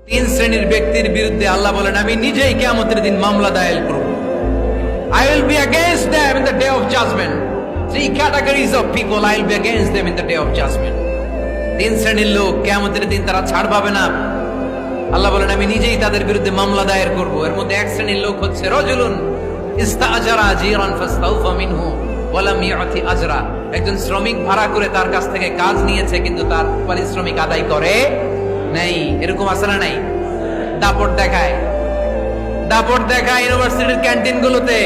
তিন শ্রেণীর ব্যক্তির বিরুদ্ধে আল্লাহ বলেন আমি নিজেই কিয়ামতের দিন মামলা দায়ের করব। I will be against them in the day of judgment. Three categories of people I will be against them in the day of judgment. তিন শ্রেণীর লোক কিয়ামতের দিন তারা ছাড় পাবে না। আল্লাহ বলেন আমি নিজেই তাদের বিরুদ্ধে মামলা দায়ের করব। এর মধ্যে এক শ্রেণীর লোক হচ্ছে রজুলুন ইস্তাআজারা জিরান ফাস্তাউফা মিনহু ওয়া লাম ইউতি আজরা। একজন শ্রমিক ভাড়া করে তার কাছ থেকে কাজ নিয়েছে কিন্তু তার পারিশ্রমিক আদায় করে নাই। এরকম আছে না নাই? দাপট দেখায় ইউনিভার্সিটির ক্যান্টিন গুলোতে,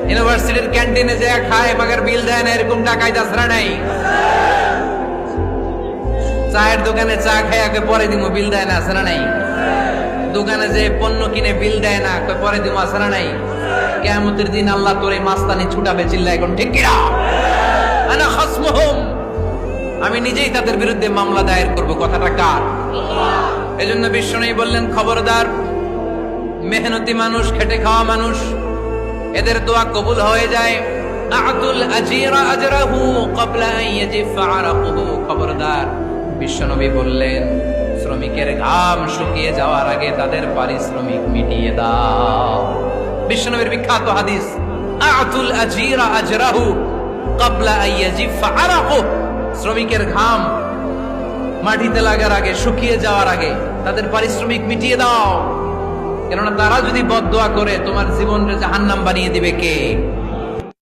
ইউনিভার্সিটির ক্যান্টিনে যে খায় মাগার বিল দেয় না, এরকম টাকায় দাসরা নাই। চায়ের দোকানে চা খায় পরে দিমো বিল দেয় না, আছে না নাই? দোকানে যে পণ্য কিনে বিল দেয় না, পরে দিমো, আছে না নাই? কিয়ামতের দিন আল্লাহ তোরে মাস্তানি ছুটাবে, চিল্লা এখন ঠিক কিনা? আনা খাসমুহুম, আমি নিজেই তাদের বিরুদ্ধে মামলা দায়ের করব। কথাটা কার? এজন্য বিশ্বনবী বললেন খবরদার, মেহনতি মানুষ, খেটে খাওয়া মানুষ, এদের দোয়া কবুল হয়ে যায়। আতুল আজিরা আজরাহু ক্বাবলা আন ইয়াজিফা আরাকুহু। খবরদার, বিশ্বনবী বললেন শ্রমিকের ঘাম শুকিয়ে যাওয়ার আগে তাদের পারিশ্রমিক মিটিয়ে দাও। বিশ্বনবীর বিখ্যাত হাদিস, আতুল আজিরা আজরাহু ক্বাবলা আন ইয়াজিফা আরাকুহু। শ্রমিকের ঘাম মাটিতে লাগার আগে, শুকিয়ে যাওয়ার আগে তাদের পারিশ্রমিক মিটিয়ে দাও। কেননা তারা যদি বদদোয়া করে তোমার জীবনকে জাহান্নাম বানিয়ে দিবে কে?